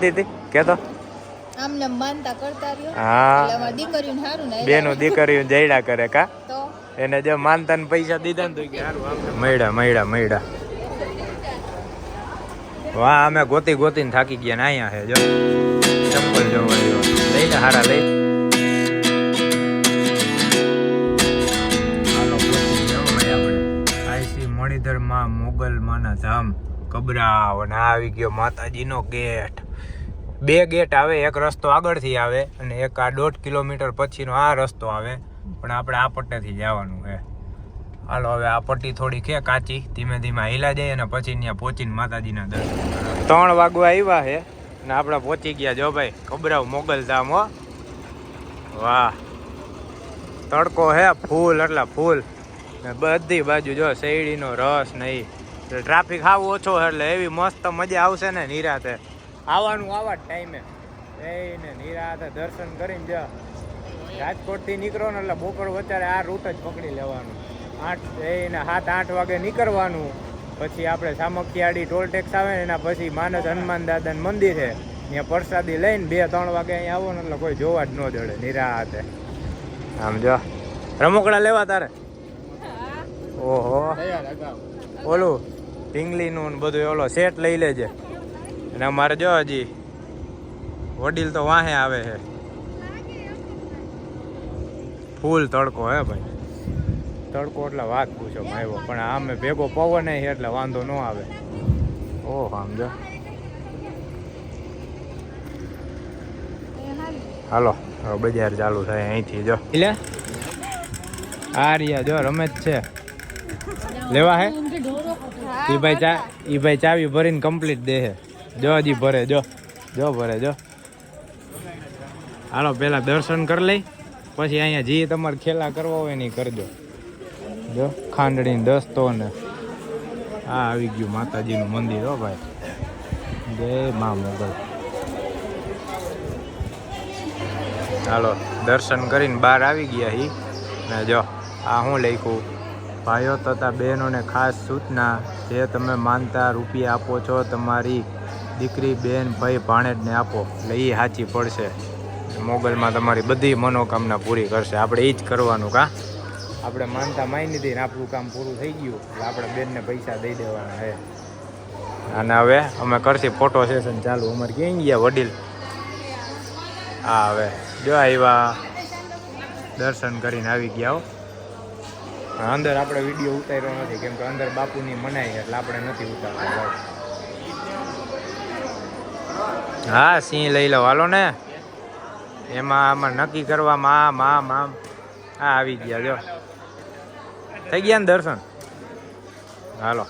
દીદી કેતો આમને માનતા કરતા રહ્યો. હા એટલે અમાર દીકરીઓને હારું ને બેનું દીકરીઓ જયડા કરે કા તો એને જો માનતા ને પૈસા દીધા ને તો કે હારું આમને મયડા વાહ અમે ગોતીને થાકી ગયા ને અહીંયા છે જો ચંપલ જોવા લઈ લે હારા લઈ હાલો ગોતી જવું ભાઈ આપણે આઈસી મણિધરમાં મોગલમાના ધામ કબરાવ અને આવી ગયો માતાજીનો ગેટ. બે ગેટ આવે, એક રસ્તો આગળથી આવે અને એક આ 1.5 કિલોમીટર પછીનો આ રસ્તો આવે, પણ આપણે આ પટ્ટેથી જવાનું છે. હાલો હવે આ પટ્ટી થોડી છે કાચી, ધીમે ધીમે હિલા જાય અને પછી ત્યાં પહોંચીને માતાજીના દર્શન કરવા. 3 વાગવા આવ્યા છે અને આપણે પહોંચી ગયા જો ભાઈ કબરાવ મોગલધામ. હો વાહ, તડકો હે ફૂલ એટલે ફૂલ ને બધી બાજુ જો શેરડીનો રસ નહીં, ટ્રાફિક હાવ ઓછો એટલે એવી મસ્ત મજા આવશે ને. નિરાતે આવવાનું આવા જ ટાઈમે જઈને નિરાતે દર્શન કરીને જો રાજકોટથી નીકળો ને એટલે બપોર વચ્ચે આ રૂટ જ પકડી લેવાનું. 7-8 વાગે નીકળવાનું, પછી આપણે સામખિયાળી ટોલ ટેક્સ આવે ને એના પછી માનસ હનુમાન દાદાનું મંદિર છે, ત્યાં પ્રસાદી લઈને 2-3 વાગે અહીંયા આવો ને એટલે કોઈ જોવા જ ન જડે નિરાતે. આમ જો રમકડા લેવા તારે? ઓહો, ઓલું ઢીંગલીનું બધું ઓલો સેટ લઈ લેજે. અને અમારે જો હજી વડીલ તો વાહે આવે છે. ફૂલ તડકો હે ભાઈ, તડકો એટલે વાત પૂછો આવ્યો, પણ આમે ભેગો પવન એટલે વાંધો ન આવે. ઓહ સમજો. હાલો હવે બજાર ચાલુ થાય અહીંથી. જો એટલે આ રહ્યા જો રમેશ છે લેવા હે ઈ ભાઈ ચાવી ભરીને કમ્પ્લીટ દે છે. જો હજી ભરે જો ભરે જો. હાલો પેલા દર્શન કરી લઈ, પછી અહીંયા જે તમારે ખેલા કરવા હોય ને કરજો. જો ખાંડણી દસ્તો ને આ આવી ગયું માતાજીનું મંદિર. હો ભાઈ, જય મા મોગલ. હાલો દર્શન કરીને બહાર આવી ગયા હી ને જો આ હું લખ્યું, ભાઈઓ તથા બહેનોને ખાસ સૂચના, જે તમે માનતા રૂપિયા આપો છો તમારી દીકરી બેન ભાઈ ભાણેજને આપો એટલે એ સાચી પડશે. મોગલમાં તમારી બધી મનોકામના પૂરી કરશે. આપણે એ જ કરવાનું. કા આપણે માનતા માની દીધી ને આપણું કામ પૂરું થઈ ગયું એટલે આપણે બેનને પૈસા દઈ દેવાના છે. અને હવે અમે કરશી ફોટો સેશન ચાલુ. અમારે ક્યાં ગયા વડીલ? હા હવે જો આવ્યા, દર્શન કરીને આવી ગયા. હો અંદર આપણે વિડીયો ઉતાર્યો નથી કેમ કે અંદર બાપુની મનાઈ એટલે આપણે નથી ઉતારતા. હા સિંહ લઈ લો હાલો ને. એમાં આમાં નક્કી કરવામાં આમ આવી ગયા. જો થઈ ગયા ને દર્શન. હાલો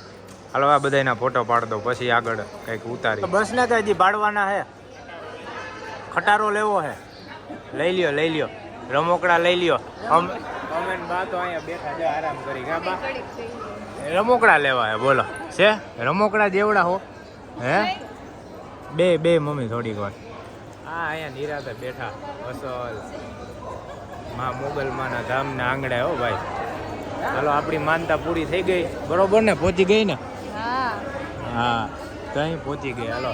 આ બધાના ફોટો પાડ દો પછી આગળ કંઈક ઉતારી. બસ ને કઈ હજી પાડવાના હે. ખટારો લેવો હે લઈ લ્યો. રમકડા લઈ લ્યો. અમે બા તો અહીંયા બેઠા છે આરામ કરી. કા બા રમકડા લેવા હે? બોલો છે રમકડા જેવડા હો હે? બે મમ્મી થોડીક વાર. હા અહીંયા નિરાતે બેઠા અસલ માં મોગલમાના ધામના આંગણે. હો ભાઈ ચાલો આપણી માનતા પૂરી થઈ ગઈ બરોબર ને? પહોંચી ગઈ ને? હા કઈ પહોંચી ગઈ. હાલો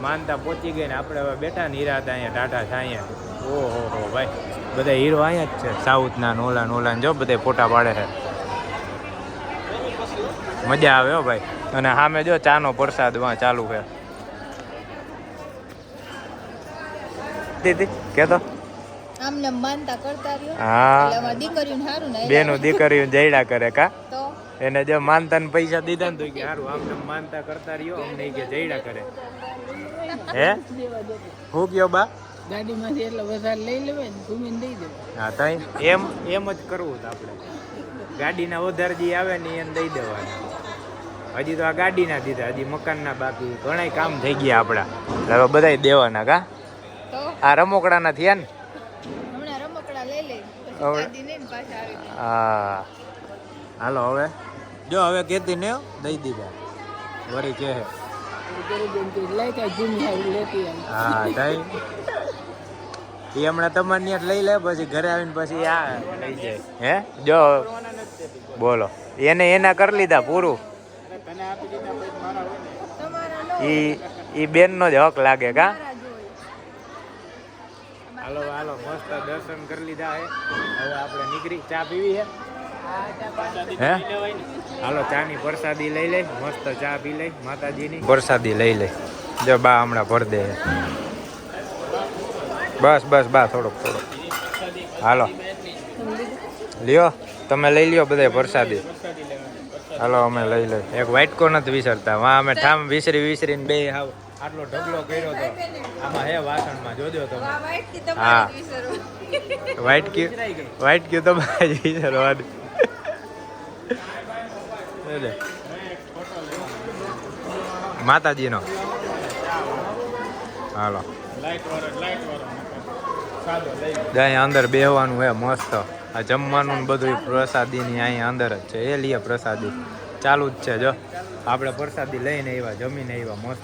માનતા પહોંચી ગઈ ને આપણે હવે બેઠા નિરાતે અહીંયા ટાટા છાંયા. ઓહો ભાઈ બધા હીરો અહીંયા જ છે સાઉથના. નોલા જો બધા ફોટા પાડે છે. મજા આવે હો ભાઈ. અને સામે જો ચાનો પ્રસાદ વાં ચાલુ છે. દીદી કેતો આમને માનતા કરતા રહ્યો. હા એટલે અમાર દીકરીઓને હારું ને બેનું દીકરીઓ જયડા કરે કા તો એને જો માનતા ને પૈસા દીધા ને તો કે હારું આમને માનતા કરતા રહ્યો અમને કે જયડા કરે. હે હું કયો બા? ગાડીમાંથી એટલે વધારે લઈ લેવાય ને ઘૂમીને દઈ દે. હા તઈ એમ જ કરવું તો આપણે. ગાડીના વધારે જે આવે ને એને દઈ દેવાના. હજી તો આ ગાડીના દીધા, હજી મકાનના બાકી ઘણા કામ થઈ ગયા આપણા. હવે બધા દેવાના. કા આ રમકડાના થયા ને? હમણાં રમકડા લઈ લે પછી ગાડી લઈને પાછા આવી. હા હાલો હવે જો હવે કેતી ને દઈ દીધા વરી કે હા તઈ એ હમણાં તમારે ત્યાં લઈ લે પછી ઘરે આવીને પછી આ લઈ જાય. હે જો બોલો એને એના કરી લીધા પૂરું. ઈ બેનનો જ હક લાગે કા મારા જોઈ. હાલો હાલો મસ્ત દર્શન કરી લીધા હે હવે આપણે નીકળી ચા પીવી હે હે હાલો ચા ની પ્રસાદી લઈ લે મસ્ત ચા પી લઈ માતાજીની પ્રસાદી લઈ લે જો બા હમણાં ભર દે બસ બસ બા થોડોક હાલો લ્યો તમે લઈ લ્યો બધા પ્રસાદી હાલો અમે લઈ લઈ એક વાઇટકો નથી વિસરતા વાં અમે ઠામ વિસરીને બે હાવ આટલો ઢગલો કર્યો તો આમાં હે વાસણમાં જોજો તમે આ વાઈટથી તમારે હા. જ વિસરવું. વાઇટ ક્યુ તો ભાઈ વિસરવાનું માતાજીનો હાલો અહીંયા અંદર બેહવાનું હે મસ્ત આ જમવાનું ને બધું પ્રસાદીની અહીંયા અંદર જ છે એ લીએ પ્રસાદી ચાલુ જ છે જો આપણે પ્રસાદી લઈને આવ્યા જમીને આવ્યા મસ્ત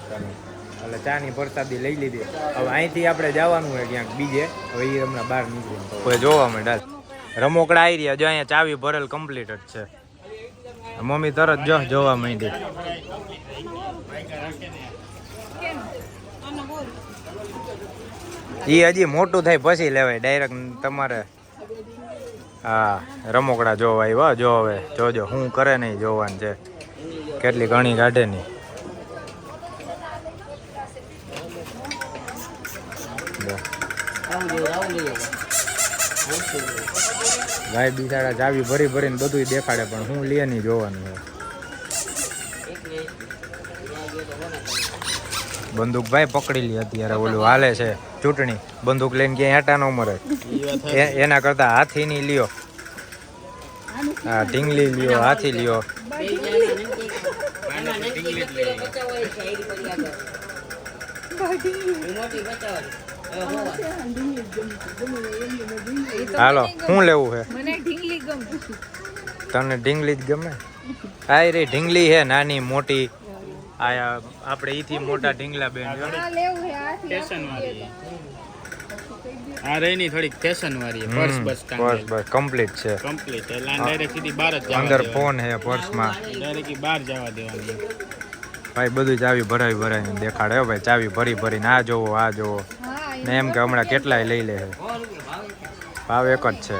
એટલે ચાની પ્રસાદી લઈ લીધી હવે અહીંથી આપણે જવાનું હોય ક્યાંક બીજે હવે એ હમણાં બહાર નીકળીને કોઈ જોવા મળે રમોકડા આવી રહ્યા જો અહીંયા ચાવી ભરેલ કમ્પ્લીટ જ છે મમ્મી તરત જો જોવા માંડી કેમ? આનો બોલ. એ હજી મોટું થાય પછી લેવાય ડાયરેક્ટ તમારે હા રમોકડા જોવા આવ્યો જો હવે જોજો હું કરે નહીં જોવાનું છે કેટલી ઘણી કાઢે નહીં ભાઈ બિચારા ચાવી ભરી ભરીને બધું દેખાડે પણ હું લે નહીં જોવાનું છે બંદૂક ભાઈ પકડી લી અત્યારે ઓલું હાલે છે ચૂંટણી બંદૂક લઈને ક્યાંય હેટા ન મરે એના કરતા હાથી ની લ્યો હા ઢીંગલી લ્યો હાથી લ્યો હાલો શું લેવું છે મને ઢીંગલી ગમતું. તને ઢીંગલી જ ગમે આ રે ઢીંગલી હે નાની મોટી આયા આપણે ઈથી મોટા ઢીંગલા બેન આ લેવું છે આથી ફેશન વાળી આ રેની થોડીક ફેશન વાળી પર્સ બસ બસ બસ કમ્પ્લીટ છે કમ્પ્લીટ એટલે ડાયરેક્ટ સીધી બહાર જ જવા અંદર ફોન હે પર્સમાં ડાયરેક્ટ બહાર જવા દેવાની ભાઈ બધું ચાવી ભરાવીને દેખાડે હો ભાઈ ચાવી ભરીને આ જોવો હા ને એમ કે હમણાં કેટલાય લઈ લે છે ભાવ એક જ છે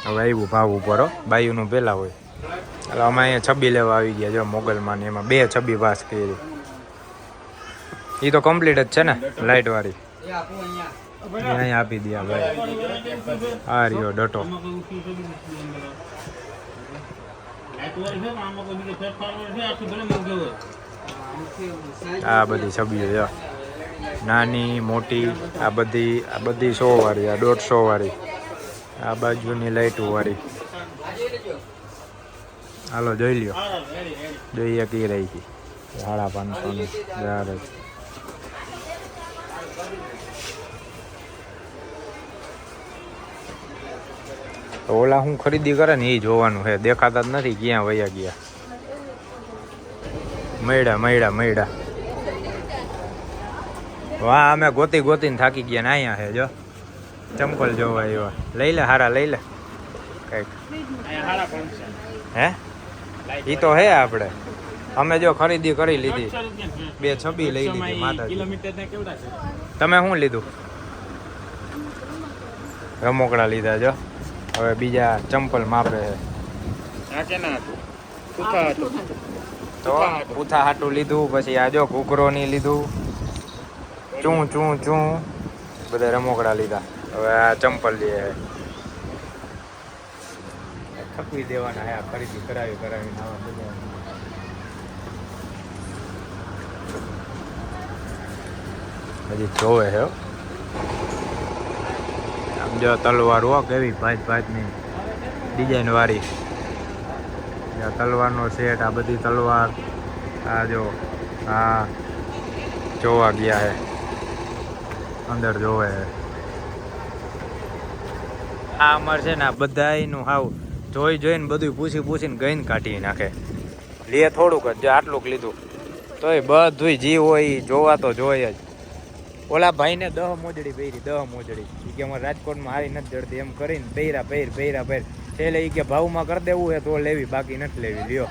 હવે આવ્યું ભાવ ઉપર હો બાયુનું પહેલાં હોય એટલે અમે અહીંયા છબી લેવા આવી ગયા જો મોગલમાં ને એમાં 2 છબી પાસ કરી એ તો કમ્પ્લીટ જ છે ને લાઇટ વાળી અહીંયા આપી દે ભાઈ આ રહ્યો ડટો આ બધી છબીઓ જો નાની મોટી આ બધી 100 વાળી આ 150 વાળી આ બાજુની લાઇટો વાળી હાલો જોઈ લ્યો જોઈએ કી રહી ગઈ 550 યાર ઓલા હું ખરીદી કરે ને એ જોવાનું છે દેખાતા જ નથી ક્યાં વયા ગયા મૈડા વાહ અમે ગોતીને થાકી ગયા ને અહીંયા છે જો ચંપલ જોવા એવા લઈ લે હારા લઈ લે કઈક હે ઈ તો હે આપણે અમે જો ખરીદી કરી લીધી 2 છબી લઈ લીધી માતાજી તમે શું લીધું રમોકડા લીધા જો હવે બીજા ચંપલ માપે છે તો પૂથા હાટું લીધું પછી આ જો કુકરો ની લીધું ચું બધા રમોકડા લીધા હવે આ ચંપલ લે થકવી દેવાના હે ખરીદી કરાવીને આવા બધા હજી જોવે હે આમ જો તલવાર હો કેવી ભાતની ડિઝાઇન વાળી તલવારનો સેટ આ બધી તલવાર આ જો આ જોવા ગયા હે અંદર જોવે હે આ અમાર છે ને આ બધાયનું હાવ જોઈને બધું પૂછીને ગઈને કાઢી નાખે લે થોડુંક જ આટલુંક લીધું તોય બધું જી હોય જોવા તો જોઈએ જ ઓલા ભાઈને 10 મોજડી પહેરી 10 મોજડી કે અમારે રાજકોટમાં હારી નથી જડતી એમ કરીને પહેર છેલ્લે એ કે ભાવમાં કરી દેવું હોય તો લેવી બાકી નથી લેવી લ્યો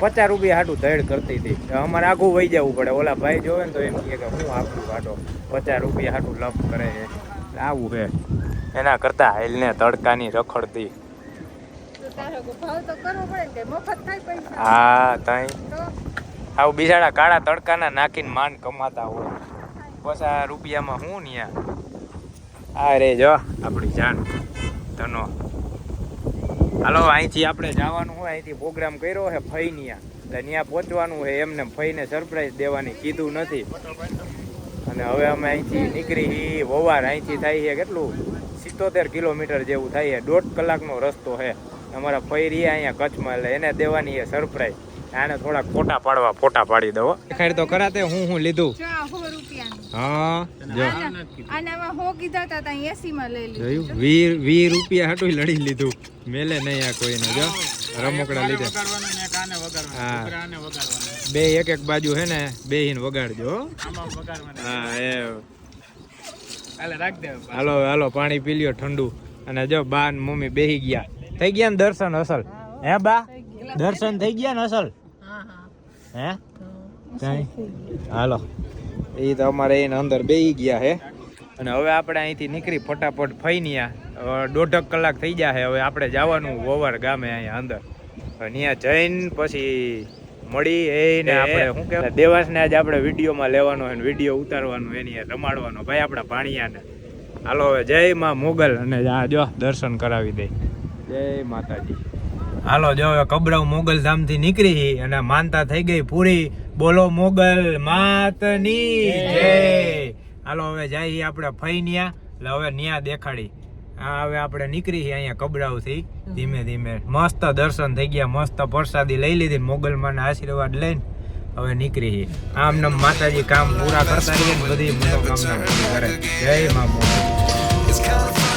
50 રૂપિયા હાટું ધડ કરતી હતી. અમારે આઘું વહી જવું પડે. ઓલા ભાઈ જોવે ને તો એમ કહે કે હું આપણું કાઢો 50 રૂપિયા હાટું લપ કરે છે. આવું છે એના કરતા હાલને તડકાની રખડતી. હા તઈ આવું બિચારા કાળા તડકાના નાખીને માંડ કમાતા હોય. 50 રૂપિયામાં હું ન્યા આ રે જો આપણી જાન તનો. હાલો અહીંથી આપણે જવાનું હોય. અહીંથી પ્રોગ્રામ કર્યો છે ફઈનિયા એટલે ત્યાં પહોંચવાનું છે. એમને ફઈને સરપ્રાઈઝ દેવાની કીધું નથી. અને હવે અમે અહીંથી નીકળી વવાર. અહીંથી થાય છે કેટલું 77 કિલોમીટર જેવું થાય છે. 1.5 કલાકનો રસ્તો છે. અમારા ફઈ રહ્યા અહીંયા કચ્છમાં એટલે એને દેવાની છે સરપ્રાઈઝ. આને થોડાક ફોટા પાડવા ફોટા પાડી દો. દેખાડ તો કરાતે હું લીધું. હા જો આનામાં હો કીધા હતા ત્યાં 80 માં લઈ લીધું. જોયું 20 રૂપિયા હાટું લડી લીધું. મેલે નહીં આ કોઈને જો રમકડા લીધે. હા બે એક બાજુ હે ને બેહીને વગાડજો. હા એ હાલો હાલો પાણી પી લ્યો ઠંડુ. અને જો બા ને મમ્મી બેહી ગયા. થઈ ગયા ને દર્શન અસલ? હે બા દર્શન થઈ ગયા ને અસલ? હે હાલો એ તો અમારે એને અંદર બેહી ગયા હે. અને હવે આપણે અહીંથી નીકળી ફટાફટ ફઈનિયા. 1.5 કલાક થઈ ગયા છે. હવે આપણે જવાનું વવાર ગામે અહીંયા અંદર. ત્યાં જઈને પછી મળી એને આપણે શું કહેવાય દેવાસને આજ આપણે વિડીયોમાં લેવાનો છે. વિડીયો ઉતારવાનો એની રમાડવાનો ભાઈ આપણા ભાણિયાને. હાલો હવે જય માં મોગલ. અને આ જો દર્શન કરાવી દે. જય માતાજી. હાલો જો હવે કબરાવ મોગલ ધામથી નીકળી અને માનતા થઈ ગઈ પૂરી. બોલો મોગલ માતની જય. હાલો હવે જઈએ આપણે ફઈનિયા. એટલે હવે ન્યા દેખાડી. હા હવે આપણે નીકળી અહીંયા કબરાવથી ધીમે ધીમે. મસ્ત દર્શન થઈ ગયા. મસ્ત પ્રસાદી લઈ લીધી. મોગલમાંના આશીર્વાદ લઈને હવે નીકળી. આમ નામ માતાજી કામ પૂરા કરતા રહીએ ને બધી મનોકામના પૂરી કરે. જય મા મોગલ.